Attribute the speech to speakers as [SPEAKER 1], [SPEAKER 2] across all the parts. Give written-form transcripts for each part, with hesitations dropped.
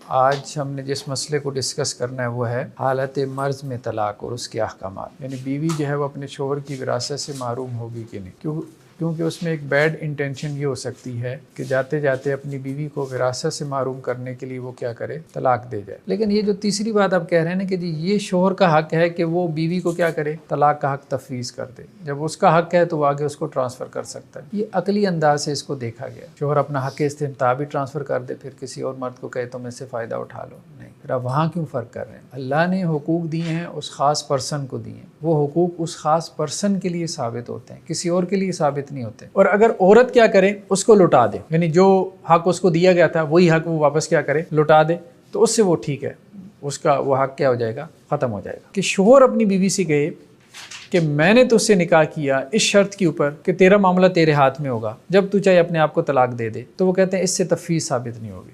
[SPEAKER 1] آج ہم نے جس مسئلے کو ڈسکس کرنا ہے وہ ہے حالت مرض میں طلاق اور اس کے احکامات. یعنی بیوی جو ہے وہ اپنے شوہر کی وراثت سے محروم ہوگی کہ نہیں. کیونکہ اس میں ایک بیڈ انٹینشن یہ ہو سکتی ہے کہ جاتے جاتے اپنی بیوی کو وراثت سے محروم کرنے کے لیے وہ کیا کرے، طلاق دے جائے. لیکن یہ جو تیسری بات آپ کہہ رہے ہیں نا کہ جی یہ شوہر کا حق ہے کہ وہ بیوی کو کیا کرے، طلاق کا حق تفویض کر دے. جب اس کا حق ہے تو وہ آگے اس کو ٹرانسفر کر سکتا ہے. یہ عقلی انداز سے اس کو دیکھا گیا. شوہر اپنا حق استمتاع بھی ٹرانسفر کر دے، پھر کسی اور مرد کو کہے تم اس سے فائدہ اٹھا لو. نہیں، پھر آپ وہاں کیوں فرق کر رہے ہیں؟ اللہ نے حقوق دیے ہیں، اس خاص پرسن کو دیے ہیں. وہ حقوق اس خاص پرسن کے لیے ثابت ہوتے ہیں، کسی اور کے لیے ثابت نہیں ہوتے. اور اگر عورت کیا کرے، اس کو لوٹا دے، یعنی جو حق اس کو دیا گیا تھا وہی حق وہ واپس کیا کرے، لوٹا دے، تو اس سے وہ ٹھیک ہے، اس کا وہ حق کیا ہو جائے گا، ختم ہو جائے گا. کہ شوہر اپنی بیوی سے کہے کہ میں نے تو اس سے نکاح کیا اس شرط کے اوپر کہ تیرا معاملہ تیرے ہاتھ میں ہوگا، جب تو چاہے اپنے آپ کو طلاق دے دے، تو وہ کہتے ہیں اس سے تفویض ثابت نہیں ہوگی.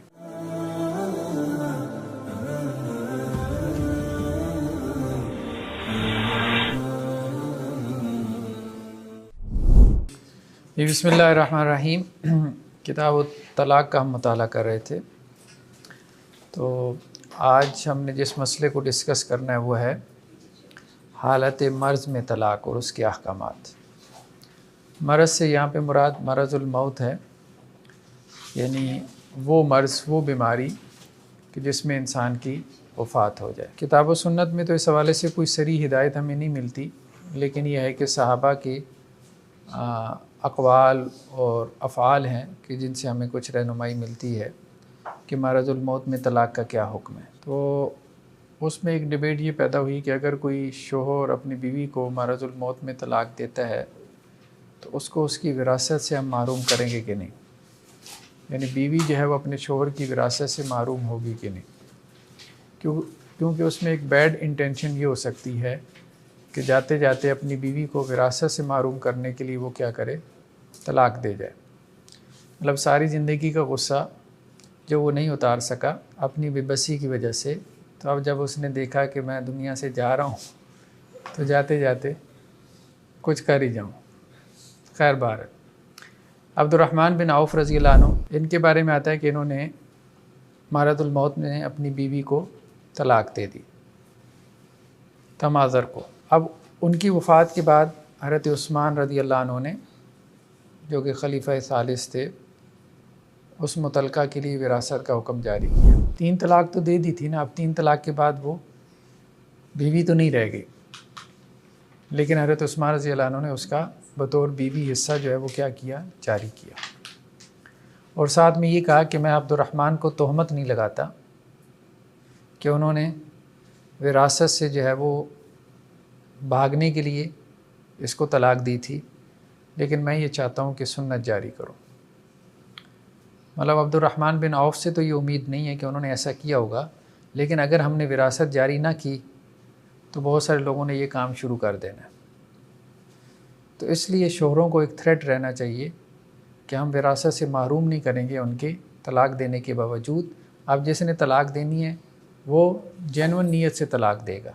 [SPEAKER 1] بسم اللہ الرحمن الرحیم. کتاب طلاق کا ہم مطالعہ کر رہے تھے. تو آج ہم نے جس مسئلے کو ڈسکس کرنا ہے وہ ہے حالت مرض میں طلاق اور اس کے احکامات. مرض سے یہاں پہ مراد مرض الموت ہے، یعنی وہ مرض، وہ بیماری کہ جس میں انسان کی وفات ہو جائے. کتاب و سنت میں تو اس حوالے سے کوئی صریح ہدایت ہمیں نہیں ملتی، لیکن یہ ہے کہ صحابہ کی اقوال اور افعال ہیں کہ جن سے ہمیں کچھ رہنمائی ملتی ہے کہ مرض الموت میں طلاق کا کیا حکم ہے. تو اس میں ایک ڈیبیٹ یہ پیدا ہوئی کہ اگر کوئی شوہر اپنی بیوی کو مرض الموت میں طلاق دیتا ہے تو اس کو اس کی وراثت سے ہم محروم کریں گے کہ نہیں. یعنی بیوی جو ہے وہ اپنے شوہر کی وراثت سے محروم ہوگی کہ نہیں. کیونکہ اس میں ایک بیڈ انٹینشن یہ ہو سکتی ہے کہ جاتے جاتے اپنی بیوی کو وراثت سے محروم کرنے کے لیے وہ کیا کرے، طلاق دے جائے. مطلب ساری زندگی کا غصہ جو وہ نہیں اتار سکا اپنی بے بسی کی وجہ سے، تو اب جب اس نے دیکھا کہ میں دنیا سے جا رہا ہوں تو جاتے جاتے کچھ کر ہی جاؤں. خیر بار عبد الرحمن بن عوف رضی اللہ عنہ، ان کے بارے میں آتا ہے کہ انہوں نے مرض الموت میں اپنی بیوی کو طلاق دے دی، تمازر کو. اب ان کی وفات کے بعد حضرت عثمان رضی اللہ عنہ نے، جو کہ خلیفہ ثالث تھے، اس متعلقہ کے لیے وراثت کا حکم جاری کیا. 3 طلاق تو دے دی تھی نا، اب 3 طلاق کے بعد وہ بیوی تو نہیں رہ گئی، لیکن حضرت عثمان رضی اللہ عنہ نے اس کا بطور بیوی حصہ جو ہے وہ کیا کیا، جاری کیا. اور ساتھ میں یہ کہا کہ میں عبد الرحمن کو تہمت نہیں لگاتا کہ انہوں نے وراثت سے جو ہے وہ بھاگنے کے لیے اس کو طلاق دی تھی، لیکن میں یہ چاہتا ہوں کہ سنت جاری کرو. مطلب عبد الرحمن بن عوف سے تو یہ امید نہیں ہے کہ انہوں نے ایسا کیا ہوگا، لیکن اگر ہم نے وراثت جاری نہ کی تو بہت سارے لوگوں نے یہ کام شروع کر دینا. تو اس لیے شوہروں کو ایک تھریٹ رہنا چاہیے کہ ہم وراثت سے محروم نہیں کریں گے ان کے طلاق دینے کے باوجود. اب جس نے طلاق دینی ہے وہ جینون نیت سے طلاق دے گا،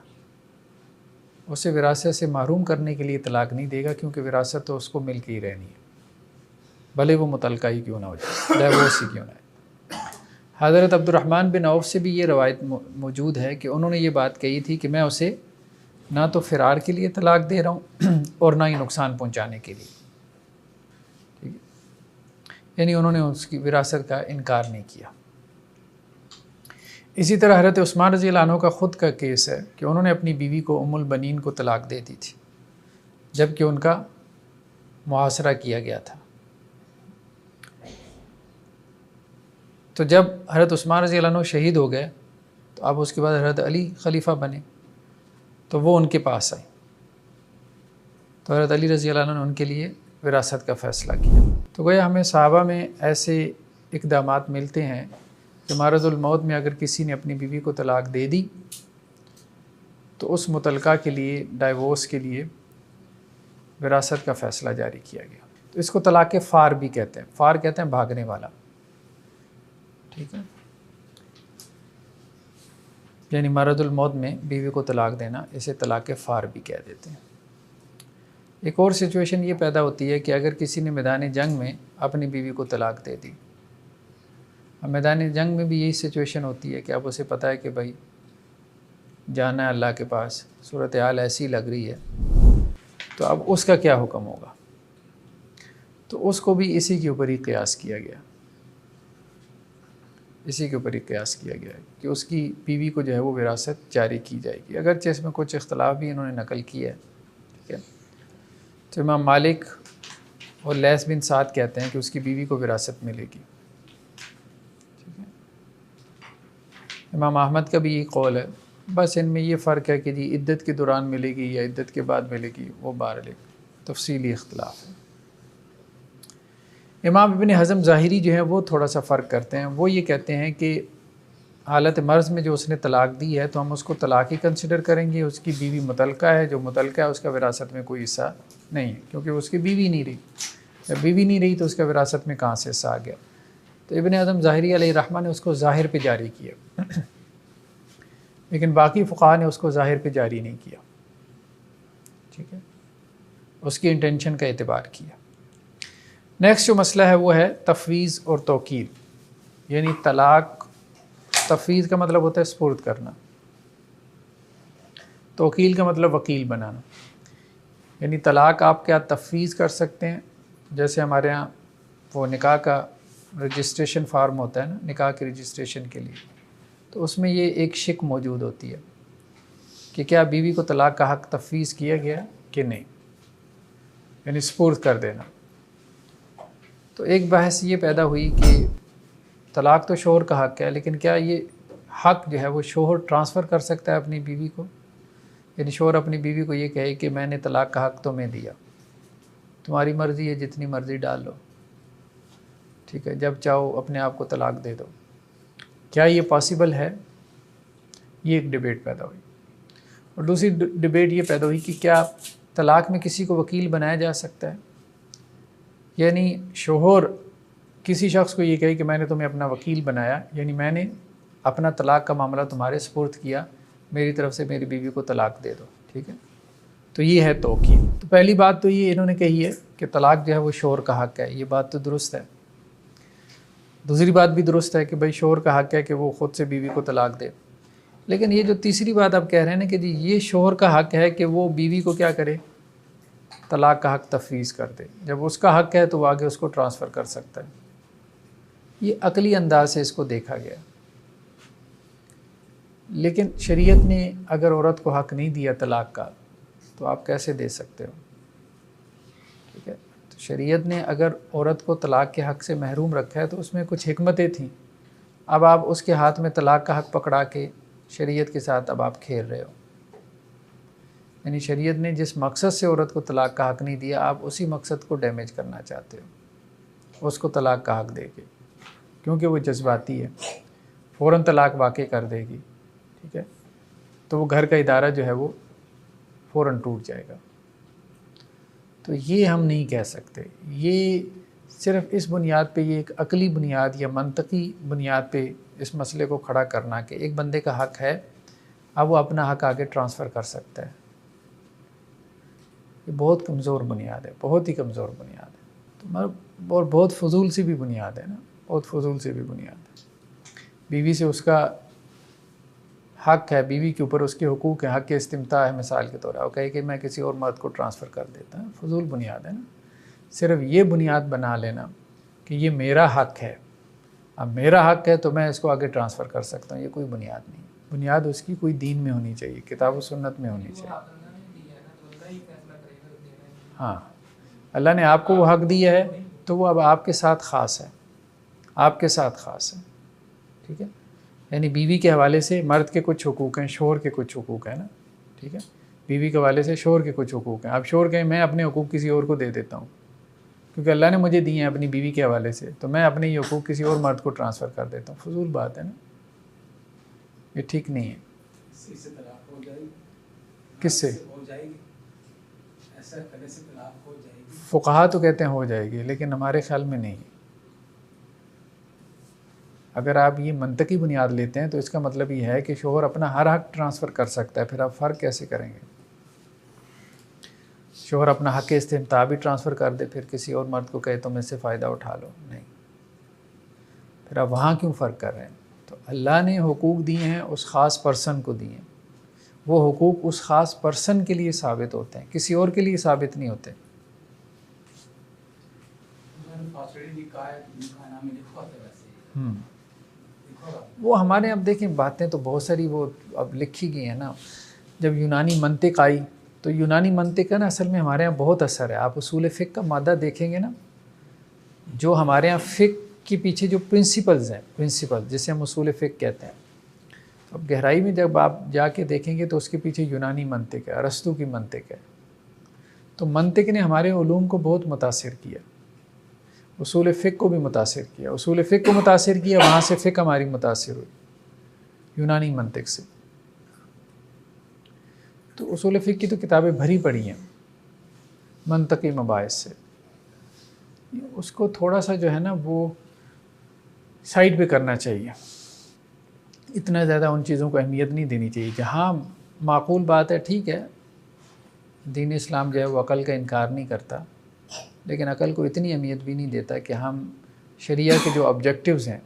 [SPEAKER 1] اسے وراثت سے محروم کرنے کے لیے طلاق نہیں دے گا، کیونکہ وراثت تو اس کو مل کے ہی رہنی ہے، بھلے وہ متعلقہ ہی کیوں نہ ہو جائے، ڈائیورس ہی کیوں نہ ہے. حضرت عبد الرحمن بن عوف سے بھی یہ روایت موجود ہے کہ انہوں نے یہ بات کہی تھی کہ میں اسے نہ تو فرار کے لیے طلاق دے رہا ہوں اور نہ ہی نقصان پہنچانے کے لیے. ٹھیک ہے، یعنی انہوں نے اس کی وراثت کا انکار نہیں کیا. اسی طرح حضرت عثمان رضی اللہ عنہ کا خود کا کیس ہے کہ انہوں نے اپنی بیوی کو ام البنین کو طلاق دے دی تھی، جب کہ ان کا محاصرہ کیا گیا تھا. تو جب حضرت عثمان رضی اللہ عنہ شہید ہو گئے تو اب اس کے بعد حضرت علی خلیفہ بنے، تو وہ ان کے پاس آئے، تو حضرت علی رضی اللہ عنہ نے ان کے لیے وراثت کا فیصلہ کیا. تو گویا ہمیں صحابہ میں ایسے اقدامات ملتے ہیں کہ مرض الموت میں اگر کسی نے اپنی بیوی کو طلاق دے دی تو اس متعلقہ کے لیے، ڈائیورس کے لیے وراثت کا فیصلہ جاری کیا گیا. تو اس کو طلاق فار بھی کہتے ہیں. فار کہتے ہیں بھاگنے والا. ٹھیک ہے، یعنی مرض الموت میں بیوی کو طلاق دینا، اسے طلاق فار بھی کہہ دیتے ہیں. ایک اور سچویشن یہ پیدا ہوتی ہے کہ اگر کسی نے میدان جنگ میں اپنی بیوی کو طلاق دے دی، اب میدان جنگ میں بھی یہی سچویشن ہوتی ہے کہ اب اسے پتہ ہے کہ بھائی جانا ہے اللہ کے پاس، صورتحال ایسی لگ رہی ہے، تو اب اس کا کیا حکم ہوگا؟ تو اس کو بھی اسی کے اوپر ہی قیاس کیا گیا، اسی کے اوپر ہی قیاس کیا گیا کہ اس کی بیوی کو جو ہے وہ وراثت جاری کی جائے گی، اگرچہ اس میں کچھ اختلاف بھی انہوں نے نقل کیا ہے، ٹھیک ہے۔ تو امام مالک اور لیث بن سعد کہتے ہیں کہ اس کی بیوی کو وراثت ملے گی، ٹھیک ہے۔ امام احمد کا بھی یہی قول ہے، بس ان میں یہ فرق ہے کہ جی عدت کے دوران ملے گی یا عدت کے بعد ملے گی، وہ بہرحال ایک تفصیلی اختلاف ہے۔ امام ابن حزم ظاہری جو ہے وہ تھوڑا سا فرق کرتے ہیں، وہ یہ کہتے ہیں کہ حالت مرض میں جو اس نے طلاق دی ہے تو ہم اس کو طلاق ہی کنسیڈر کریں گے، اس کی بیوی مطلقہ ہے، جو مطلقہ ہے اس کا وراثت میں کوئی حصہ نہیں ہے، کیونکہ اس کی بیوی نہیں رہی، جب بیوی نہیں رہی تو اس کا وراثت میں کہاں سے حصہ آ گیا۔ تو ابن حزم ظاہری علیہ الرحمہ نے اس کو ظاہر پہ جاری کیا، لیکن باقی فقہا نے اس کو ظاہر پہ جاری نہیں کیا، ٹھیک ہے، اس کی انٹینشن کا اعتبار کیا۔ نیکسٹ جو مسئلہ ہے وہ ہے تفویض اور توکیل، یعنی طلاق، تفویض کا مطلب ہوتا ہے سپرد کرنا، توکیل کا مطلب وکیل بنانا، یعنی طلاق آپ کیا تفویض کر سکتے ہیں، جیسے ہمارے ہاں وہ نکاح کا رجسٹریشن فارم ہوتا ہے نا، نکاح کے رجسٹریشن کے لیے، تو اس میں یہ ایک شک موجود ہوتی ہے کہ کیا بیوی کو طلاق کا حق تفویض کیا گیا کہ نہیں، یعنی سپرد کر دینا۔ تو ایک بحث یہ پیدا ہوئی کہ طلاق تو شوہر کا حق ہے، لیکن کیا یہ حق جو ہے وہ شوہر ٹرانسفر کر سکتا ہے اپنی بیوی کو، یعنی شوہر اپنی بیوی کو یہ کہے کہ میں نے طلاق کا حق تمہیں دیا، تمہاری مرضی ہے، جتنی مرضی ڈال لو، ٹھیک ہے، جب چاہو اپنے آپ کو طلاق دے دو، کیا یہ پاسبل ہے؟ یہ ایک ڈیبیٹ پیدا ہوئی۔ اور دوسری ڈیبیٹ یہ پیدا ہوئی کہ کیا طلاق میں کسی کو وکیل بنایا جا سکتا ہے، یعنی شوہر کسی شخص کو یہ کہے کہ میں نے تمہیں اپنا وکیل بنایا، یعنی میں نے اپنا طلاق کا معاملہ تمہارے سپرد کیا، میری طرف سے میری بیوی کو طلاق دے دو، ٹھیک ہے، تو یہ ہے توکیل۔ تو پہلی بات تو یہ انہوں نے کہی ہے کہ طلاق جو ہے وہ شوہر کا حق ہے، یہ بات تو درست ہے۔ دوسری بات بھی درست ہے کہ بھائی شوہر کا حق ہے کہ وہ خود سے بیوی کو طلاق دے، لیکن یہ جو تیسری بات آپ کہہ رہے ہیں نا کہ جی یہ شوہر کا حق ہے کہ وہ بیوی کو کیا کرے، طلاق کا حق تفویض کر دے، جب اس کا حق ہے تو وہ آگے اس کو ٹرانسفر کر سکتا ہے، یہ عقلی انداز سے اس کو دیکھا گیا۔ لیکن شریعت نے اگر عورت کو حق نہیں دیا طلاق کا تو آپ کیسے دے سکتے ہو، ٹھیک ہے، تو شریعت نے اگر عورت کو طلاق کے حق سے محروم رکھا ہے تو اس میں کچھ حکمتیں تھیں، اب آپ اس کے ہاتھ میں طلاق کا حق پکڑا کے شریعت کے ساتھ اب آپ کھیل رہے ہو، یعنی شریعت نے جس مقصد سے عورت کو طلاق کا حق نہیں دیا آپ اسی مقصد کو ڈیمیج کرنا چاہتے ہو اس کو طلاق کا حق دے کے، کیونکہ وہ جذباتی ہے، فوراً طلاق واقع کر دے گی، ٹھیک ہے، تو وہ گھر کا ادارہ جو ہے وہ فوراً ٹوٹ جائے گا۔ تو یہ ہم نہیں کہہ سکتے، یہ صرف اس بنیاد پہ، یہ ایک عقلی بنیاد یا منطقی بنیاد پہ اس مسئلے کو کھڑا کرنا کہ ایک بندے کا حق ہے، اب وہ اپنا حق آگے ٹرانسفر کر سکتا ہے، یہ بہت کمزور بنیاد ہے، بہت ہی کمزور بنیاد ہے، تو اور بہت فضول سی بھی بنیاد ہے نا، بہت فضول سی بھی بنیاد ہے۔ بیوی سے اس کا حق ہے، بیوی کے اوپر اس کے حقوق ہیں، حق استمتاع ہے، مثال کے طور پر وہ کہے کہ میں کسی اور مرد کو ٹرانسفر کر دیتا ہوں، فضول بنیاد ہے نا۔ صرف یہ بنیاد بنا لینا کہ یہ میرا حق ہے، اب میرا حق ہے تو میں اس کو آگے ٹرانسفر کر سکتا ہوں، یہ کوئی بنیاد نہیں، بنیاد اس کی کوئی دین میں ہونی چاہیے، کتاب و سنت میں ہونی چاہیے۔ ہاں، اللہ نے آپ کو وہ حق دیا ہے تو وہ اب آپ کے ساتھ خاص ہے، آپ کے ساتھ خاص ہے، ٹھیک ہے، یعنی بیوی کے حوالے سے مرد کے کچھ حقوق ہیں، شوہر کے کچھ حقوق ہیں نا، ٹھیک ہے، بیوی کے حوالے سے شوہر کے کچھ حقوق ہیں، اب شوہر کہیں میں اپنے حقوق کسی اور کو دے دیتا ہوں کیونکہ اللہ نے مجھے دیے ہیں اپنی بیوی کے حوالے سے، تو میں اپنے یہ حقوق کسی اور مرد کو ٹرانسفر کر دیتا ہوں، فضول بات ہے نا، یہ ٹھیک نہیں ہے۔ کس سے؟ فقہا تو کہتے ہیں ہو جائے گی، لیکن ہمارے خیال میں نہیں۔ اگر آپ یہ منطقی بنیاد لیتے ہیں تو اس کا مطلب یہ ہے کہ شوہر اپنا ہر حق ٹرانسفر کر سکتا ہے، پھر آپ فرق کیسے کریں گے؟ شوہر اپنا حق استمتاع بھی ٹرانسفر کر دے، پھر کسی اور مرد کو کہے تم اس سے فائدہ اٹھا لو، نہیں۔ پھر آپ وہاں کیوں فرق کر رہے ہیں؟ تو اللہ نے حقوق دیے ہیں اس خاص پرسن کو دیے ہیں، وہ حقوق اس خاص پرسن کے لیے ثابت ہوتے ہیں، کسی اور کے لیے ثابت نہیں ہوتے۔ وہ ہمارے اب دیکھیں باتیں تو بہت ساری وہ اب لکھی گئی ہیں نا۔ جب یونانی منطق آئی تو یونانی منطق کا نا اصل میں ہمارے یہاں بہت اثر ہے۔ آپ اصول فقہ کا مادہ دیکھیں گے نا، جو ہمارے یہاں فقہ کے پیچھے جو پرنسپلز ہیں، پرنسپل جسے ہم اصول فقہ کہتے ہیں، اب گہرائی میں جب آپ جا کے دیکھیں گے تو اس کے پیچھے یونانی منطق ہے، ارسطو کی منطق ہے۔ تو منطق نے ہمارے علوم کو بہت متاثر کیا، اصول فقہ کو بھی متاثر کیا، اصول فقہ کو متاثر کیا، وہاں سے فقہ ہماری متاثر ہوئی یونانی منطق سے۔ تو اصول فقہ کی تو کتابیں بھری پڑی ہیں منطقی مباحث سے، اس کو تھوڑا سا جو ہے نا وہ سائڈ پہ کرنا چاہیے، اتنا زیادہ ان چیزوں کو اہمیت نہیں دینی چاہیے۔ جہاں معقول بات ہے ٹھیک ہے، دین اسلام جو ہے وہ عقل کا انکار نہیں کرتا، لیکن عقل کو اتنی اہمیت بھی نہیں دیتا کہ ہم شریعہ کے جو آبجیکٹیوز ہیں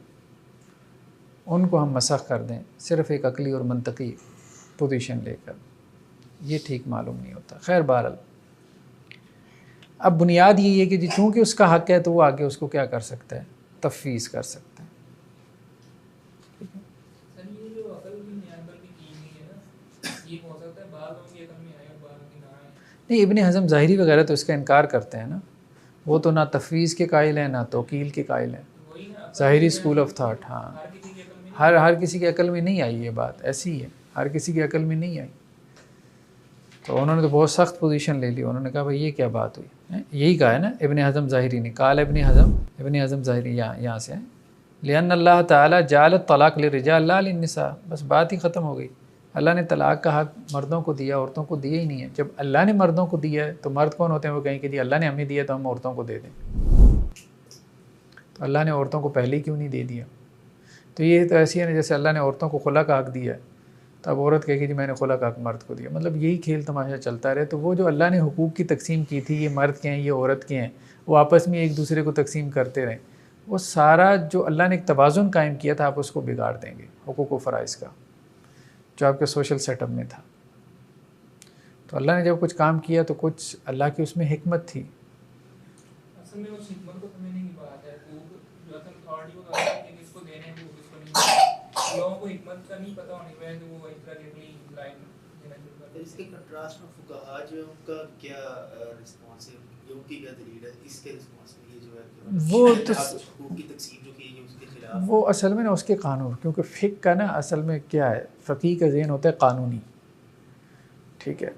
[SPEAKER 1] ان کو ہم مسخ کر دیں صرف ایک عقلی اور منطقی پوزیشن لے کر، یہ ٹھیک معلوم نہیں ہوتا۔ خیر بہرحال اب بنیاد یہی ہے کہ چونکہ اس کا حق ہے تو وہ آگے اس کو کیا کر سکتا ہے، تفویض کر سکتا ہے۔ نہیں، ابن حزم ظاہری وغیرہ تو اس کا انکار کرتے ہیں نا، وہ تو نہ تفویض کے قائل ہیں نہ توکیل کے قائل ہیں، ظاہری اسکول آف تھاٹ۔ ہاں، ہر کسی کے عقل میں نہیں آئی یہ بات، ایسی ہی ہے، ہر کسی کے عقل میں نہیں آئی۔ تو انہوں نے تو بہت سخت پوزیشن لے لی، انہوں نے کہا بھائی یہ کیا بات ہوئی، یہی کہا ہے نا ابن حزم ظاہری نے، قال ابن حزم ظاہری یہاں سے ہے، لأن اللہ تعالیٰ جعل الطلاق للرجال لا للنساء، بس بات ہی ختم ہو گئی۔ اللہ نے طلاق کا حق مردوں کو دیا، عورتوں کو دیا ہی نہیں ہے۔ جب اللہ نے مردوں کو دیا ہے تو مرد کون ہوتے ہیں؟ وہ کہیں کہ جی اللہ نے ہمیں دیا تو ہم عورتوں کو دے دیں، تو اللہ نے عورتوں کو پہلے ہی کیوں نہیں دے دیا؟ تو یہ تو ایسی ہے نا جیسے اللہ نے عورتوں کو خلا کا حق دیا ہے، تو اب عورت کہے گی جی میں نے خلا کا حق مرد کو دیا، مطلب یہی کھیل تماشا چلتا رہے۔ تو وہ جو اللہ نے حقوق کی تقسیم کی تھی، یہ مرد کے ہیں یہ عورت کے ہیں، وہ آپس میں ایک دوسرے کو تقسیم کرتے رہیں، وہ سارا جو اللہ نے ایک توازن قائم کیا تھا آپ اس کو بگاڑ دیں گے، حقوق و فرائض کا جو آپ کے سوشل سیٹ اپ میں تھا۔ تو اللہ نے جب کچھ کام کیا تو کچھ اللہ کی اس میں حکمت تھی۔ اصل میں اس حکمت کو سمجھنے کی بات ہے، جو اصل اتھارٹی کو کہ کس کو دینے ہیں کس کو نہیں، لوگوں کو حکمت کا نہیں پتہ ہونے کی وجہ سے وہ اس طرح کی اپنی لائن دینا شروع کر دیں۔ اس کے کنٹراسٹ میں فقہا جو ہے ان کا کیا رسپانس ہے، ان کی کیا دلیل ہے اس کے رسپانس میں؟ یہ جو ہے وہ تو حقوق کی تقسیم جو کی ہے اس کے خلاف، وہ اصل میں نا اس کے قانون، کیونکہ فقہ کا نا اصل میں کیا ہے، فقیہ کا ذہن ہوتا ہے قانونی، ٹھیک ہے،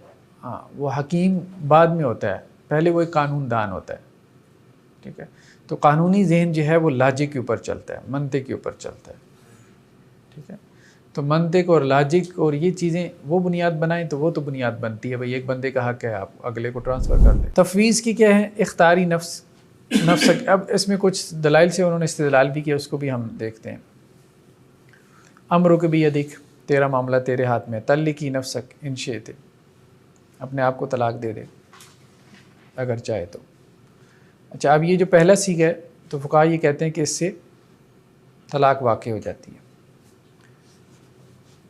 [SPEAKER 1] ہاں وہ حکیم بعد میں ہوتا ہے، پہلے وہ ایک قانون دان ہوتا ہے، ٹھیک ہے۔ تو قانونی ذہن جو ہے وہ لاجک کے اوپر چلتا ہے، منطق کے اوپر چلتا ہے، ٹھیک ہے۔ تو منطق اور لاجک اور یہ چیزیں وہ بنیاد بنائیں تو وہ تو بنیاد بنتی ہے بھئی ایک بندے کا حق ہے آپ اگلے کو ٹرانسفر کر دیں۔ تفویض کی کیا ہے، اختیاری نفس اب اس میں کچھ دلائل سے انہوں نے استدلال بھی کیا، اس کو بھی ہم دیکھتے ہیں۔ امرک بیدک، تیرا معاملہ تیرے ہاتھ میں، طلقی نفسک ان شئت، اپنے آپ کو طلاق دے دے اگر چاہے تو۔ اچھا اب یہ جو پہلا صیغہ ہے تو فقہا یہ کہتے ہیں کہ اس سے طلاق واقع ہو جاتی ہے،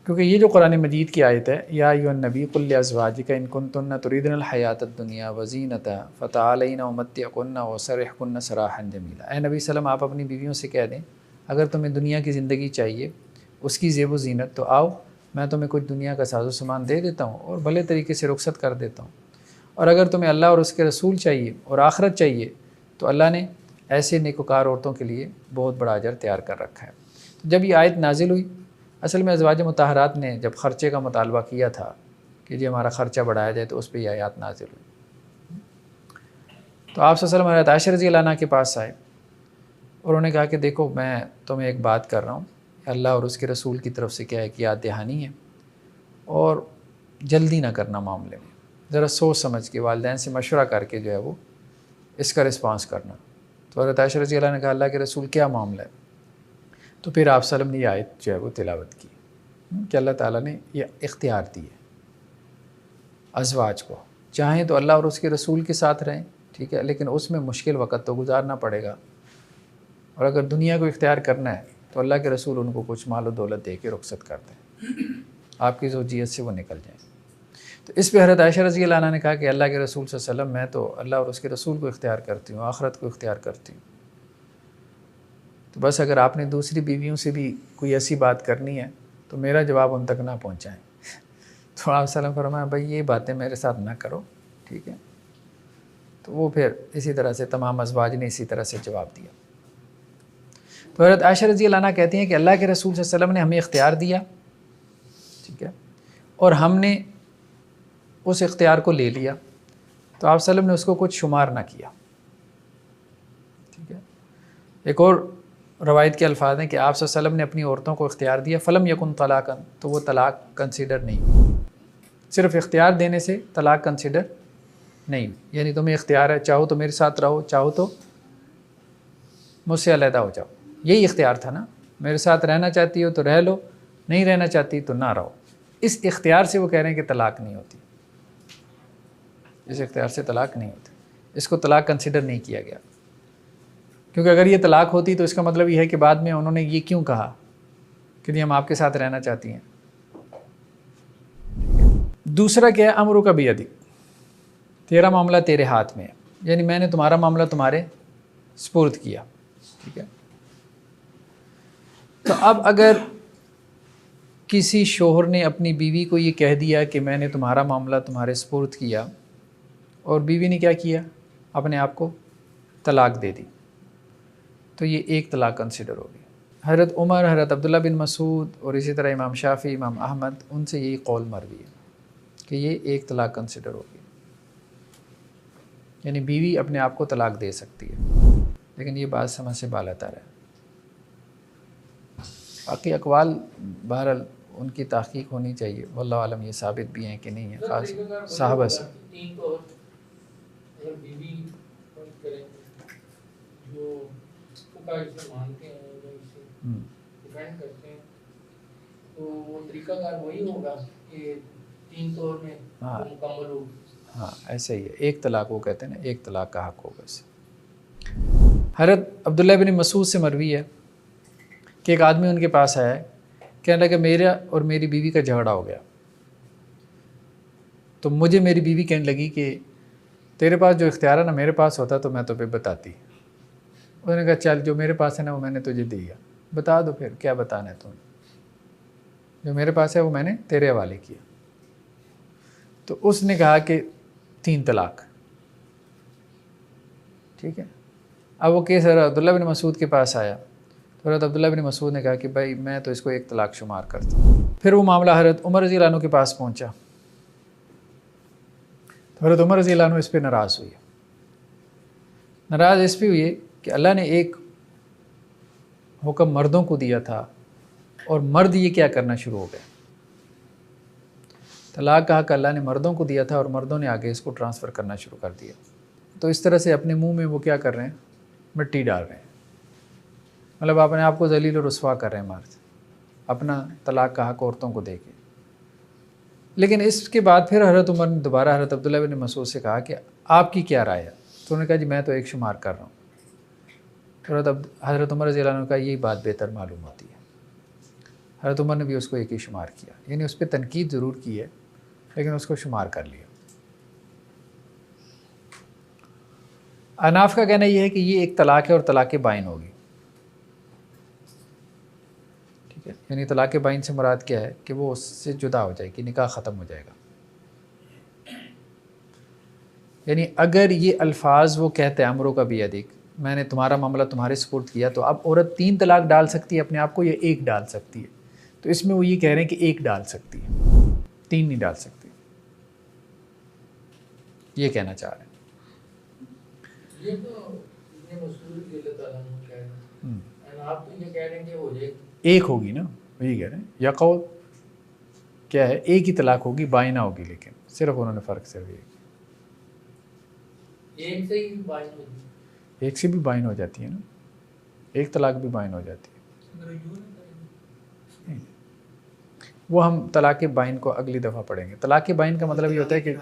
[SPEAKER 1] کیونکہ یہ جو قرآن مجید کی آیت ہے، یا ایھا النبی قل لازواجک ان کنتن تریدن الحیاۃ الدنیا وزینتہا فتعالین امتعکن واسرحکن سراحا جمیلا، اے نبی صلی اللہ علیہ وسلم آپ اپنی بیویوں سے کہہ دیں اگر تمہیں دنیا کی زندگی چاہیے، اس کی زیب و زینت، تو آؤ میں تمہیں کچھ دنیا کا ساز و سامان دے دیتا ہوں اور بھلے طریقے سے رخصت کر دیتا ہوں، اور اگر تمہیں اللہ اور اس کے رسول چاہیے اور آخرت چاہیے تو اللہ نے ایسے نیکوکار عورتوں کے لیے بہت بڑا اجر تیار کر رکھا ہے۔ جب یہ آیت نازل ہوئی، اصل میں ازواج مطہرات نے جب خرچے کا مطالبہ کیا تھا کہ جی ہمارا خرچہ بڑھایا جائے، تو اس پہ یہ آیات نازل ہوئی۔ تو آپ صلی اللہ علیہ وسلم حضرت عائشہ رضی اللہ عنہ کے پاس آئے اور انہوں نے کہا کہ دیکھو میں تمہیں ایک بات کر رہا ہوں، اللہ اور اس کے رسول کی طرف سے کیا ہے کہ یاد دہانی ہے، اور جلدی نہ کرنا معاملے میں، ذرا سوچ سمجھ کے والدین سے مشورہ کر کے جو ہے وہ اس کا رسپانس کرنا۔ تو حضرت عائشہ رضی اللہ عنہ نے کہا اللہ کے رسول کیا معاملہ ہے؟ تو پھر آپ صلی اللہ علیہ وسلم نے یہ آیت جو ہے وہ تلاوت کی کہ اللہ تعالیٰ نے یہ اختیار دی ہے ازواج کو، چاہیں تو اللہ اور اس کے رسول کے ساتھ رہیں، ٹھیک ہے، لیکن اس میں مشکل وقت تو گزارنا پڑے گا، اور اگر دنیا کو اختیار کرنا ہے تو اللہ کے رسول ان کو کچھ مال و دولت دے کے رخصت کر دیں، آپ کی زوجیت سے وہ نکل جائیں۔ تو اس پہ حضرت عائشہ رضی اللہ عنہ نے کہا کہ اللہ کے رسول صلی اللہ علیہ وسلم، میں تو اللہ اور اس کے رسول کو اختیار کرتی ہوں، آخرت کو اختیار کرتی ہوں، تو بس اگر آپ نے دوسری بیویوں سے بھی کوئی ایسی بات کرنی ہے تو میرا جواب ان تک نہ پہنچائیں۔ تو آپ صلی اللہ علیہ وسلم فرمایا بھائی یہ باتیں میرے ساتھ نہ کرو، ٹھیک ہے؟ تو وہ پھر اسی طرح سے تمام ازواج نے اسی طرح سے جواب دیا۔ تو حضرت عائشہ رضی اللہ عنہ کہتی ہیں کہ اللہ کے رسول صلی اللہ علیہ وسلم نے ہمیں اختیار دیا، ٹھیک ہے، اور ہم نے اس اختیار کو لے لیا، تو آپ صلی اللہ علیہ وسلم نے اس کو کچھ شمار نہ کیا، ٹھیک ہے۔ ایک اور روایت کے الفاظ ہیں کہ آپ صلی اللہ علیہ وسلم نے اپنی عورتوں کو اختیار دیا، فلم یکن طلاقن، تو وہ طلاق کنسیڈر نہیں، صرف اختیار دینے سے طلاق کنسیڈر نہیں، یعنی تمہیں اختیار ہے، چاہو تو میرے ساتھ رہو، چاہو تو مجھ سے علیحدہ ہو جاؤ، یہی اختیار تھا نا، میرے ساتھ رہنا چاہتی ہو تو رہ لو، نہیں رہنا چاہتی تو نہ رہو۔ اس اختیار سے وہ کہہ رہے ہیں کہ طلاق نہیں ہوتی، اس اختیار سے طلاق نہیں ہوتی، اس کو طلاق کنسیڈر نہیں کیا گیا، کیونکہ اگر یہ طلاق ہوتی تو اس کا مطلب یہ ہے کہ بعد میں انہوں نے یہ کیوں کہا کہ جی ہم آپ کے ساتھ رہنا چاہتی ہیں۔ دوسرا کیا ہے، امرو کا بیدی، تیرا معاملہ تیرے ہاتھ میں ہے، یعنی میں نے تمہارا معاملہ تمہارے سپرد کیا، ٹھیک ہے۔ تو اب اگر کسی شوہر نے اپنی بیوی کو یہ کہہ دیا کہ میں نے تمہارا معاملہ تمہارے سپرد کیا، اور بیوی نے کیا کیا، اپنے آپ کو طلاق دے دی، تو یہ ایک طلاق کنسیڈر ہوگی۔ حضرت عمر، حضرت عبداللہ بن مسعود اور اسی طرح امام شافعی، امام احمد، ان سے یہی قول مروی ہے کہ یہ ایک طلاق کنسیڈر ہوگی، یعنی بیوی اپنے آپ کو طلاق دے سکتی ہے، لیکن یہ بات سمجھ سے بالاتر ہے۔ باقی اقوال بہرحال ان کی تحقیق ہونی چاہیے، واللہ عالم یہ ثابت بھی ہیں کہ نہیں ہے، خاص صحابہ سے۔ ہاں ایسے ہی ہے، ایک طلاق وہ کہتے ہیں نا، ایک طلاق کا حق ہوگا اس سے۔ حضرت عبداللہ بن مسعود سے مروی ہے کہ ایک آدمی ان کے پاس آیا ہے، کہنے لگا میرا اور میری بیوی کا جھگڑا ہو گیا، تو مجھے میری بیوی کہنے لگی کہ تیرے پاس جو اختیار ہے نا، میرے پاس ہوتا تو میں تمہیں بتاتی۔ انہوں نے کہا چل جو میرے پاس ہے نا وہ میں نے تجھے دیا، بتا دو پھر کیا بتانا ہے تمہیں، جو میرے پاس ہے وہ میں نے تیرے حوالے کیا۔ تو اس نے کہا کہ 3 طلاق، ٹھیک ہے۔ اب وہ کیس حضرت عبداللہ بن مسعود کے پاس آیا، تو حضرت عبداللہ بن مسعود نے کہا کہ بھائی میں تو اس کو 1 طلاق شمار کرتا ہوں۔ پھر وہ معاملہ حضرت عمر رضی اللہ عنہ کے پاس پہنچا، تو حضرت عمر رضی اللہ عنہ اس پہ ناراض ہوئی، ناراض اس پہ ہوئی کہ اللہ نے ایک حکم مردوں کو دیا تھا اور مرد یہ کیا کرنا شروع ہو گئے، طلاق کا حق اللہ نے مردوں کو دیا تھا اور مردوں نے آگے اس کو ٹرانسفر کرنا شروع کر دیا، تو اس طرح سے اپنے منہ میں وہ کیا کر رہے ہیں، مٹی ڈال رہے ہیں، مطلب اپنے آپ کو ذلیل و رسوا کر رہے ہیں مرد، اپنا طلاق کا حق عورتوں کو دے کے۔ لیکن اس کے بعد پھر حضرت عمر نے دوبارہ حضرت عبداللہ بن مسعود سے کہا کہ آپ کی کیا رائے ہے، تو انہوں نے کہا جی میں تو 1 شمار کر رہا ہوں۔ حضرت عمر رضی اللہ عنہ کا یہی بات بہتر معلوم ہوتی ہے، حضرت عمر نے بھی اس کو 1 ہی شمار کیا، یعنی اس پہ تنقید ضرور کی ہے لیکن اس کو شمار کر لیا۔ احناف کا کہنا یہ ہے کہ یہ 1 طلاق ہے اور طلاق بائن ہوگی، ٹھیک ہے، یعنی طلاق بائن سے مراد کیا ہے کہ وہ اس سے جدا ہو جائے گی، نکاح ختم ہو جائے گا۔ یعنی اگر یہ الفاظ وہ کہتے ہیں امروں کا بھی ادھک، میں نے تمہارا معاملہ تمہارے سپرد کیا، تو اب عورت 3 طلاق ڈال سکتی ہے اپنے آپ کو یا 1 ڈال سکتی ہے، تو اس میں وہ یہ کہہ رہے ہیں کہ 1 ڈال سکتی ہے، 3 نہیں ڈال سکتی، یہ کہنا چاہ رہے ہیں۔
[SPEAKER 2] یہ تو ابن مسعود رضی اللہ تعالیٰ عنہ کہہ رہے ہیں، آپ تو یہ کہہ رہے ہیں کہ ہو جائے
[SPEAKER 1] 1 ہوگی نا، وہی کہہ رہے ہیں، یا قول کیا ہے 1 ہی طلاق ہوگی، بائنہ ہوگی، لیکن صرف انہوں نے فرق صرف یہ
[SPEAKER 2] 1 سے ہی بائن ہوگی،
[SPEAKER 1] 1 سے بھی بائن ہو جاتی ہے نا، 1 طلاق بھی بائن ہو جاتی ہے۔ وہ ہم طلاق بائن کو اگلی دفعہ پڑھیں گے۔ طلاق بائن کا مطلب یہ ہوتا ہے کہ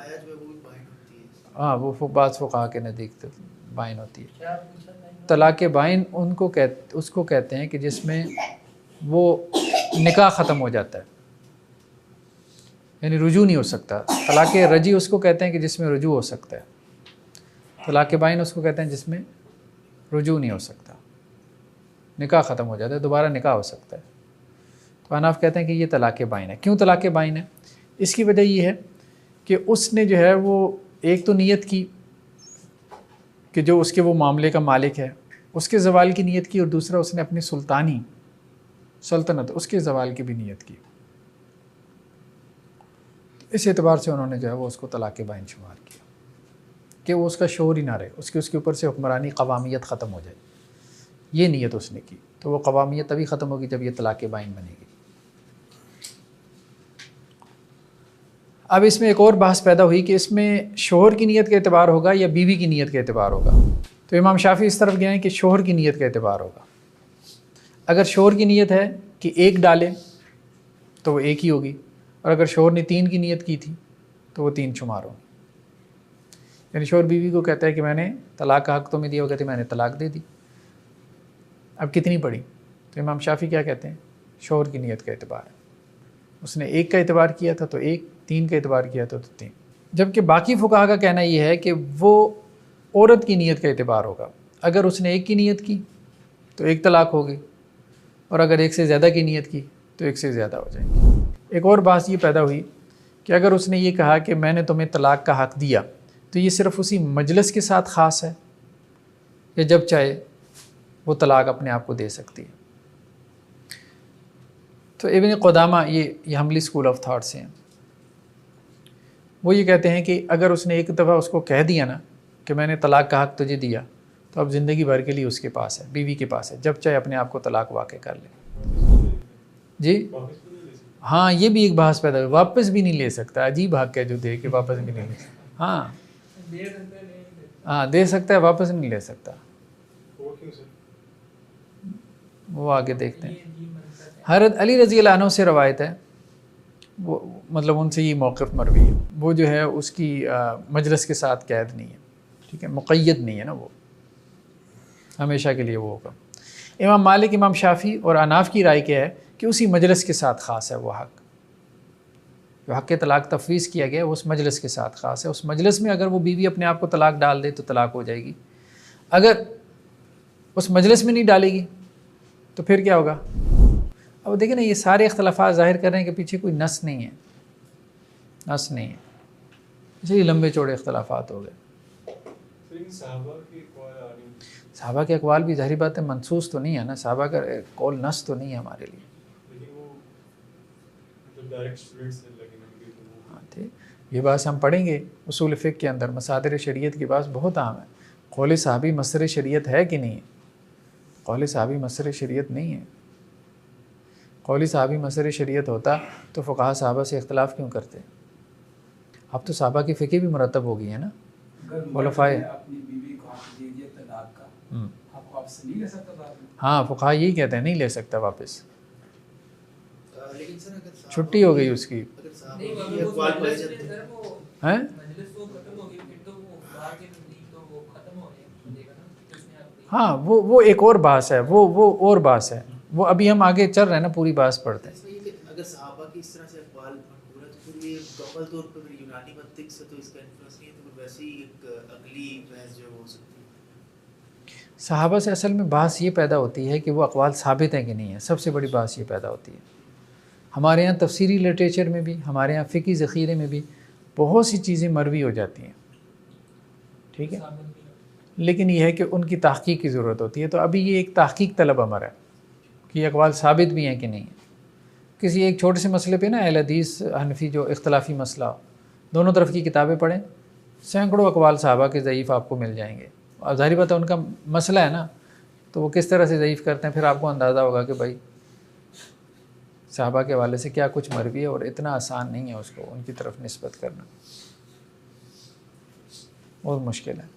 [SPEAKER 1] ہاں وہ بعض فقہا کے نزدیک بائن ہوتی ہے۔ طلاق بائن اس کو کہتے ہیں کہ جس میں وہ نکاح ختم ہو جاتا ہے، یعنی رجوع نہیں ہو سکتا۔ طلاق رجعی اس کو کہتے ہیں کہ جس میں رجوع ہو سکتا ہے، طلاق بائن اس کو کہتے ہیں جس میں رجوع نہیں ہو سکتا، نکاح ختم ہو جاتا ہے، دوبارہ نکاح ہو سکتا ہے۔ تو حناف کہتے ہیں کہ یہ طلاق بائن ہے۔ کیوں طلاق بائن ہے؟ اس کی وجہ یہ ہے کہ اس نے جو ہے وہ ایک تو نیت کی کہ جو اس کے وہ معاملے کا مالک ہے اس کے زوال کی نیت کی، اور دوسرا اس نے اپنی سلطنت اس کے زوال کی بھی نیت کی۔ اس اعتبار سے انہوں نے جو ہے وہ اس کو طلاق بائن شمار کیا کہ وہ اس کا شور ہی نہ رہے، اس کے اوپر سے حکمرانی قوامیت ختم ہو جائے، یہ نیت اس نے کی، تو وہ قوامیت تبھی ختم ہوگی جب یہ طلاق بائن بنے گی۔ اب اس میں ایک اور بحث پیدا ہوئی کہ اس میں شوہر کی نیت کا اعتبار ہوگا یا بیوی کی نیت کا اعتبار ہوگا۔ تو امام شافعی اس طرف گئے ہیں کہ شوہر کی نیت کا اعتبار ہوگا۔ اگر شوہر کی نیت ہے کہ ایک ڈالے تو وہ ایک ہی ہوگی، اور اگر شوہر نے 3 کی نیت کی تھی تو وہ 3 شمار ہوگی۔ یعنی شوہر بیوی کو کہتا ہے کہ میں نے طلاق کا حق تمہیں دیا، وہ کہتے ہیں میں نے طلاق دے دی، اب کتنی پڑی؟ تو امام شافعی کیا کہتے ہیں؟ شوہر کی نیت کا اعتبار ہے، اس نے 1 کا اعتبار کیا تھا تو 1، 3 کا اعتبار کیا تھا تو 3۔ جبکہ باقی فقہا کا کہنا یہ ہے کہ وہ عورت کی نیت کا اعتبار ہوگا، اگر اس نے 1 کی نیت کی تو 1 طلاق ہوگی، اور اگر 1 سے زیادہ کی نیت کی تو 1 سے زیادہ ہو جائیں گی۔ ایک اور بات یہ پیدا ہوئی کہ اگر اس نے یہ کہا کہ میں نے تمہیں طلاق کا حق دیا تو یہ صرف اسی مجلس کے ساتھ خاص ہے یا جب چاہے وہ طلاق اپنے آپ کو دے سکتی ہے؟ تو ابن قدامہ یہ حنبلی اسکول آف تھاٹ سے ہیں، وہ یہ کہتے ہیں کہ اگر اس نے ایک دفعہ اس کو کہہ دیا نا کہ میں نے طلاق کا حق تجھے دیا، تو اب زندگی بھر کے لیے اس کے پاس ہے، بیوی کے پاس ہے، جب چاہے اپنے آپ کو طلاق واقع کر لے۔ جی ہاں، یہ بھی ایک بحث پیدا ہوئی، واپس بھی نہیں لے سکتا، عجیب حق ہے جو دے کے واپس بھی نہیں لے سکتا۔ ہاں دے سکتا ہے، واپس نہیں لے سکتا، وہ آگے دیکھتے ہیں۔ حضرت علی رضی اللہ عنہ سے روایت ہے، وہ مطلب ان سے یہ موقف مروی ہے، وہ جو ہے اس کی مجلس کے ساتھ قید نہیں ہے، ٹھیک ہے، مقید نہیں ہے نا، وہ ہمیشہ کے لیے وہ ہوگا۔ امام مالک، امام شافعی اور اناف کی رائے کیا ہے کہ اسی مجلس کے ساتھ خاص ہے وہ حق، جو حق طلاق تفویض کیا گیا ہے اس مجلس کے ساتھ خاص ہے۔ اس مجلس میں اگر وہ بیوی اپنے آپ کو طلاق ڈال دے تو طلاق ہو جائے گی، اگر اس مجلس میں نہیں ڈالے گی تو پھر کیا ہوگا؟ اب دیکھیں نا، یہ سارے اختلافات ظاہر کر رہے ہیں کہ پیچھے کوئی نص نہیں ہے، نص نہیں ہے، اس لیے لمبے چوڑے اختلافات ہو گئے۔ صحابہ کے اقوال بھی ظاہری بات ہے منصوص تو نہیں ہے نا، صحابہ کا قول نص تو نہیں ہے ہمارے لیے۔ یہ بات ہم پڑھیں گے اصول فقہ کے اندر، مصادر شریعت کی بات بہت عام ہے۔ قول صحابی مصدر شریعت ہے کہ نہیں ہے؟ قول صحابی مصدر شریعت نہیں ہے۔ قول صحابی مصدر شریعت ہوتا تو فقہا صحابہ سے اختلاف کیوں کرتے؟ اب تو صحابہ کی فقہ بھی مرتب ہو گئی ہے نا، خلفائے۔ ہاں فقہا یہی کہتے ہیں نہیں لے سکتا واپس، چھٹی ہو گئی اس کی۔ ہاں وہ ایک اور بحث ہے، وہ اور بحث ہے، وہ ابھی ہم آگے چل رہے ہیں نا، پوری بحث پڑھتے ہیں۔
[SPEAKER 2] اگر صحابہ کی اس طرح سے اقوال مقبول ہے تو پھر یہ دوبل طور پر یونانی منطق سے تو اس کا انفلوئنس نہیں ہے، تو ویسے ہی ایک اگلی بحث جو ہو سکتی ہے۔
[SPEAKER 1] صحابہ سے اصل میں بحث یہ پیدا ہوتی ہے کہ وہ اقوال ثابت ہیں کہ نہیں ہیں، سب سے بڑی بحث یہ پیدا ہوتی ہے۔ ہمارے یہاں تفسیری لٹریچر میں بھی، ہمارے یہاں فقہی ذخیرے میں بھی بہت سی چیزیں مروی ہو جاتی ہیں، ٹھیک ہے، لیکن یہ ہے کہ ان کی تحقیق کی ضرورت ہوتی ہے۔ تو ابھی یہ ایک تحقیق طلب امر ہے کہ یہ اقوال ثابت بھی ہیں کہ نہیں ہیں۔ کسی ایک چھوٹے سے مسئلے پہ نا اہل حدیث حنفی جو اختلافی مسئلہ ہو، دونوں طرف کی کتابیں پڑھیں، سینکڑوں اقوال صحابہ کے ضعیف آپ کو مل جائیں گے، اور ظاہری بات ہے ان کا مسئلہ ہے نا، تو وہ کس طرح سے ضعیف کرتے ہیں، پھر آپ کو اندازہ ہوگا کہ بھائی صحابہ کے حوالے سے کیا کچھ مروی ہے، اور اتنا آسان نہیں ہے اس کو ان کی طرف نسبت کرنا، بہت مشکل ہے۔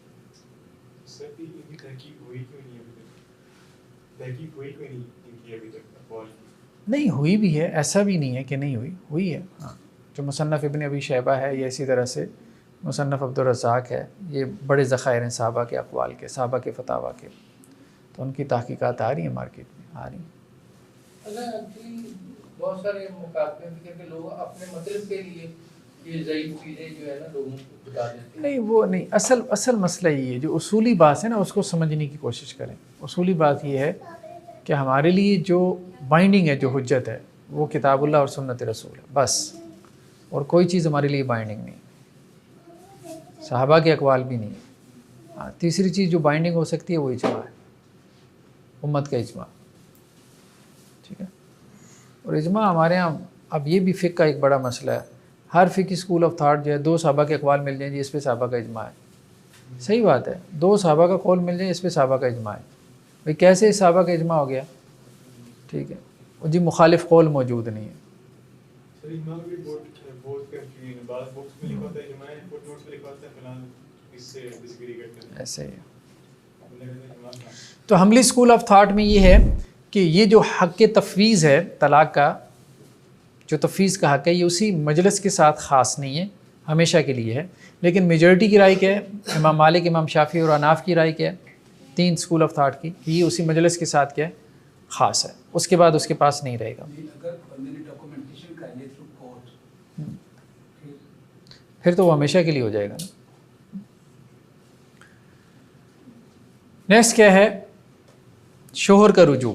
[SPEAKER 1] نہیں ہوئی بھی ہے، ایسا بھی نہیں ہے کہ نہیں ہوئی ہے، ہاں، جو مصنف ابن ابی شیبہ ہے، یا اسی طرح سے مصنف عبدالرزاق ہے، یہ بڑے ذخائر ہیں صحابہ کے اقوال کے، صحابہ کے فتاویٰ کے۔ تو ان کی تحقیقات آ رہی ہیں مارکیٹ میں، آ رہی ہیں۔
[SPEAKER 3] بہت سارے مقابلے میں کہ لوگ اپنے مطلب کے لیے یہ ضعیف چیزیں جو ہے نا لوگوں کو بتا دیتے ہیں۔
[SPEAKER 1] نہیں وہ نہیں، اصل مسئلہ یہ ہے، جو اصولی بات ہے نا اس کو سمجھنے کی کوشش کریں۔ اصولی بات یہ ہے کہ ہمارے لیے جو بائنڈنگ ہے، جو حجت ہے، وہ کتاب اللہ اور سنت رسول ہے بس، اور کوئی چیز ہمارے لیے بائنڈنگ نہیں، صحابہ کے اقوال بھی نہیں۔ ہاں، تیسری چیز جو بائنڈنگ ہو سکتی ہے وہ اجماع ہے، امت کا اجماع، ٹھیک ہے۔ اور اجماع ہمارے ہاں اب یہ بھی فقہ کا ایک بڑا مسئلہ ہے، ہر فقہ اسکول آف تھاٹ جو ہے 2 صحابہ کے اقوال مل جائیں جی اس پہ صحابہ کا اجماع ہے، صحیح بات ہے، 2 صحابہ کا قول مل جائے اس پہ صحابہ کا اجماع ہے، بھئی کیسے اس صحابہ کا اجماع ہو گیا، ٹھیک ہے، اور جی مخالف قول موجود نہیں ہے۔ ایسے ہی تو حملی اسکول آف تھاٹ میں یہ ہے کہ یہ جو حق تفویض ہے، طلاق کا جو تفویض کا حق ہے، یہ اسی مجلس کے ساتھ خاص نہیں ہے، ہمیشہ کے لیے ہے، لیکن میجورٹی کی رائے کیا ہے، امام مالک، امام شافعی اور اناف کی رائے کیا ہے، 3 اسکول آف تھاٹ کی، یہ اسی مجلس کے ساتھ کیا ہے، خاص ہے، اس کے بعد اس کے پاس نہیں رہے گا۔ پھر تو وہ ہمیشہ کے لیے ہو جائے گا نا۔ نیکسٹ کیا ہے، شوہر کا رجوع،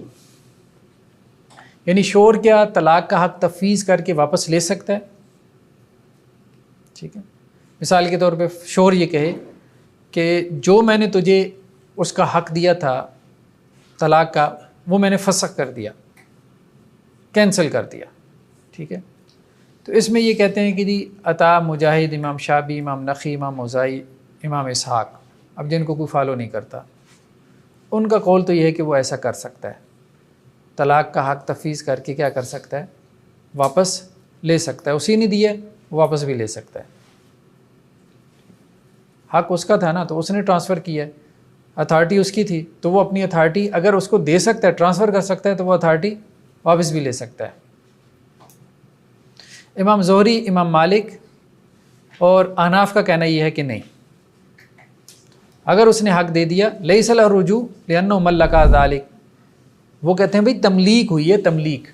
[SPEAKER 1] یعنی شوہر کیا طلاق کا حق تفویض کر کے واپس لے سکتا ہے، ٹھیک ہے۔ مثال کے طور پہ شوہر یہ کہے کہ جو میں نے تجھے اس کا حق دیا تھا طلاق کا، وہ میں نے فسخ کر دیا، کینسل کر دیا، ٹھیک ہے۔ تو اس میں یہ کہتے ہیں کہ جی عطا، مجاہد، امام شافعی، امام نخعی، امام اوزاعی، امام اسحاق، اب جن کو کوئی فالو نہیں کرتا، ان کا قول تو یہ ہے کہ وہ ایسا کر سکتا ہے، طلاق کا حق تفویض کر کے کیا کر سکتا ہے، واپس لے سکتا ہے، اسی نے دیا واپس بھی لے سکتا ہے، حق اس کا تھا نا تو اس نے ٹرانسفر کیا ہے، اتھارٹی اس کی تھی تو وہ اپنی اتھارٹی اگر اس کو دے سکتا ہے، ٹرانسفر کر سکتا ہے، تو وہ اتھارٹی واپس بھی لے سکتا ہے۔ امام زہری، امام مالک اور احناف کا کہنا یہ ہے کہ نہیں، اگر اس نے حق دے دیا لیس لہ رجوع لأنہ ملک ذلک، وہ کہتے ہیں بھئی تملیک ہوئی ہے، تملیک،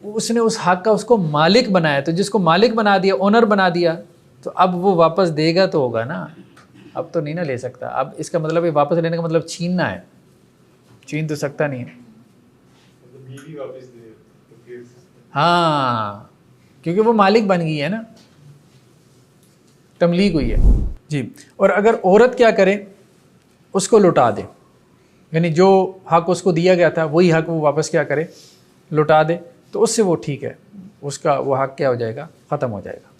[SPEAKER 1] اس نے اس حق کا اس کو مالک بنایا، تو جس کو مالک بنا دیا، اونر بنا دیا، تو اب وہ واپس دے گا تو ہوگا نا، اب تو نہیں نا لے سکتا، اب اس کا مطلب ہے واپس لینے کا مطلب چھیننا ہے، چھین تو سکتا نہیں ہے، ہاں کیونکہ وہ مالک بن گئی ہے نا، تملیک ہوئی ہے جی۔ اور اگر عورت کیا کرے، اس کو لوٹا دے، یعنی جو حق اس کو دیا گیا تھا وہی حق وہ واپس کیا کرے، لوٹا دے، تو اس سے وہ ٹھیک ہے، اس کا وہ حق کیا ہو جائے گا، ختم ہو جائے گا۔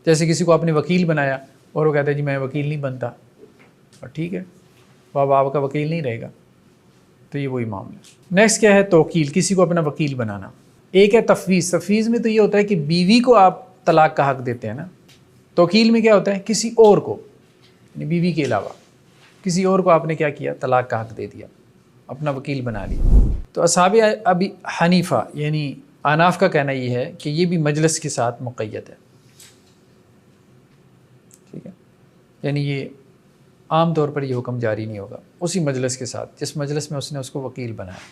[SPEAKER 1] جیسے کسی کو آپ نے وکیل بنایا اور وہ کہتا ہے جی میں وکیل نہیں بنتا، اور ٹھیک ہے، وہ اب آپ کا وکیل نہیں رہے گا، تو یہ وہی معاملہ۔ نیکسٹ کیا ہے، توکیل، کسی کو اپنا وکیل بنانا۔ ایک ہے تفویض، تفویض میں تو یہ ہوتا ہے کہ بیوی کو آپ طلاق کا حق دیتے ہیں نا، توکیل میں کیا ہوتا ہے، کسی اور کو، یعنی بیوی کے علاوہ کسی اور کو آپ نے کیا کیا، طلاق کا حق دے دیا، اپنا وکیل بنا لیا۔ تو اصحاب ابی حنیفہ یعنی اناف کا کہنا یہ ہے کہ یہ بھی مجلس کے ساتھ مقید ہے، ٹھیک ہے، یعنی یہ عام طور پر یہ حکم جاری نہیں ہوگا، اسی مجلس کے ساتھ جس مجلس میں اس نے اس کو وکیل بنایا۔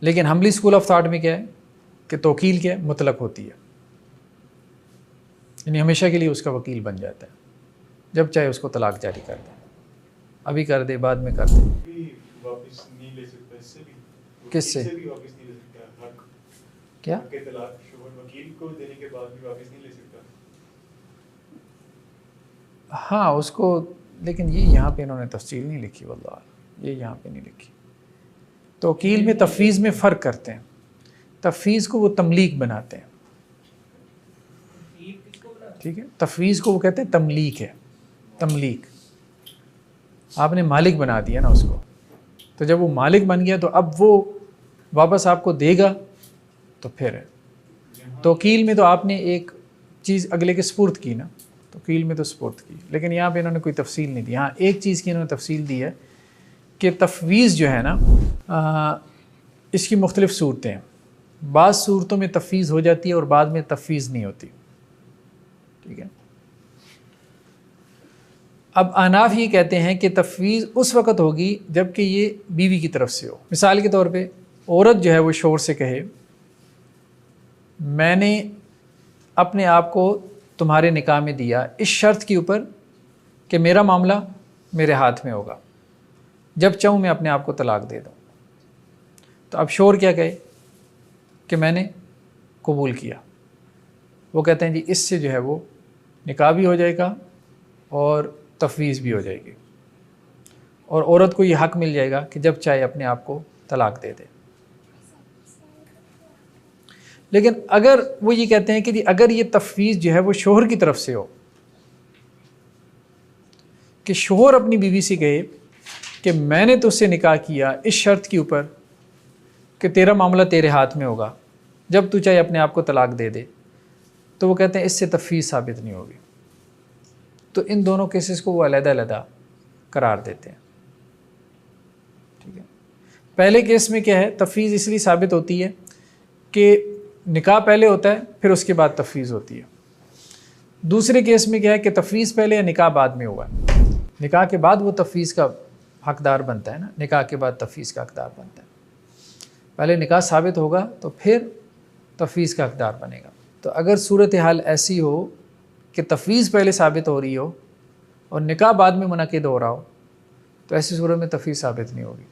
[SPEAKER 1] لیکن حملی اسکول آف تھاٹ میں کیا ہے کہ توکیل کیا ہے، مطلق ہوتی ہے، یعنی ہمیشہ کے لیے اس کا وکیل بن جاتا ہے، جب چاہے اس کو طلاق جاری کر دے، ابھی کر دے، بعد میں کر دے۔ کس سے کیا؟ ہاں اس کو، لیکن یہ یہاں پہ انہوں نے تفصیل نہیں لکھی، واللہ یہ یہاں پہ نہیں لکھی۔ توکیل میں تفویض میں فرق کرتے ہیں، تفویض کو وہ تملیک بناتے ہیں، ٹھیک ہے، تفویض کو وہ کہتے ہیں تملیک ہے، تملیک، آپ نے مالک بنا دیا نا اس کو، تو جب وہ مالک بن گیا تو اب وہ واپس آپ کو دے گا تو پھر ہے۔ توکیل میں تو آپ نے ایک چیز اگلے کے سپرد کی نا، توکیل میں تو سپرد کی، لیکن یہاں پہ انہوں نے کوئی تفصیل نہیں دی۔ ہاں ایک چیز کی انہوں نے تفصیل دی ہے کہ تفویض جو ہے نا اس کی مختلف صورتیں ہیں، بعض صورتوں میں تفویض ہو جاتی ہے اور بعد میں تفویض نہیں ہوتی، ٹھیک ہے۔ اب احناف یہ کہتے ہیں کہ تفویض اس وقت ہوگی جب کہ یہ بیوی کی طرف سے ہو. مثال کے طور پہ عورت جو ہے وہ شوہر سے کہے میں نے اپنے آپ کو تمہارے نکاح میں دیا اس شرط کے اوپر کہ میرا معاملہ میرے ہاتھ میں ہوگا، جب چاہوں میں اپنے آپ کو طلاق دے دوں. تو اب شوہر کیا کہے کہ میں نے قبول کیا. وہ کہتے ہیں جی اس سے جو ہے وہ نکاح بھی ہو جائے گا اور تفویض بھی ہو جائے گی، اور عورت کو یہ حق مل جائے گا کہ جب چاہے اپنے آپ کو طلاق دے دے. لیکن اگر وہ یہ کہتے ہیں کہ جی اگر یہ تفویض جو ہے وہ شوہر کی طرف سے ہو، کہ شوہر اپنی بیوی سے کہے کہ میں نے تجھ سے نکاح کیا اس شرط کے اوپر کہ تیرا معاملہ تیرے ہاتھ میں ہوگا، جب تو چاہے اپنے آپ کو طلاق دے دے، تو وہ کہتے ہیں اس سے تفویض ثابت نہیں ہوگی. تو ان دونوں کیسز کو وہ علیحدہ علیحدہ قرار دیتے ہیں. ٹھیک ہے. پہلے کیس میں کیا ہے، تفویض اس لیے ثابت ہوتی ہے کہ نکاح پہلے ہوتا ہے پھر اس کے بعد تفویض ہوتی ہے. دوسرے کیس میں کیا ہے کہ تفویض پہلے یا نکاح بعد میں ہوا ہے، نکاح کے بعد وہ تفویض کا حقدار بنتا ہے نا، نکاح کے بعد تفویض کا حقدار بنتا ہے. پہلے نکاح ثابت ہوگا تو پھر تفویض کا حقدار بنے گا. تو اگر صورتحال ایسی ہو کہ تفویض پہلے ثابت ہو رہی ہو اور نکاح بعد میں منعقد ہو رہا ہو تو ایسی صورت میں تفویض ثابت نہیں ہوگی.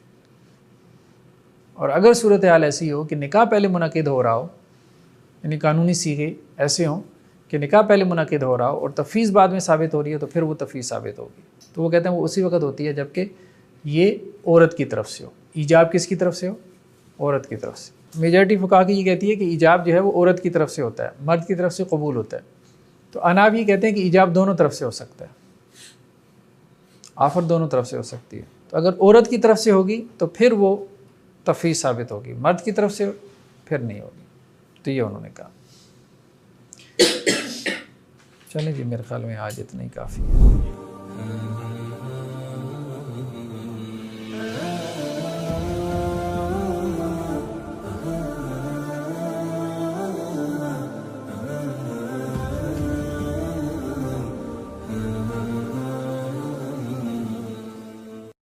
[SPEAKER 1] اور اگر صورتحال ایسی ہو کہ نکاح پہلے منعقد ہو رہا ہو، یعنی قانونی صیغے ایسے ہوں کہ نکاح پہلے منعقد ہو رہا ہو اور تفویض بعد میں ثابت ہو رہی ہے تو پھر وہ تفویض ثابت ہوگی. تو وہ کہتے ہیں وہ اسی وقت ہوتی ہے جب کہ یہ عورت کی طرف سے ہو. ایجاب کس کی طرف سے ہو؟ عورت کی طرف سے. میجارٹی فقہا کی یہ کہتی ہے کہ ایجاب جو ہے وہ عورت کی طرف سے ہوتا ہے، مرد کی طرف سے قبول ہوتا ہے. تو احناف یہ کہتے ہیں کہ ایجاب دونوں طرف سے ہو سکتا ہے، آفر دونوں طرف سے ہو سکتی ہے. تو اگر عورت کی طرف سے ہوگی تو پھر وہ تفویض ثابت ہوگی، مرد کی طرف سے پھر نہیں ہوگی. تو یہ انہوں نے کہا. چلیں جی میرے خیال میں آج اتنا ہی کافی ہے.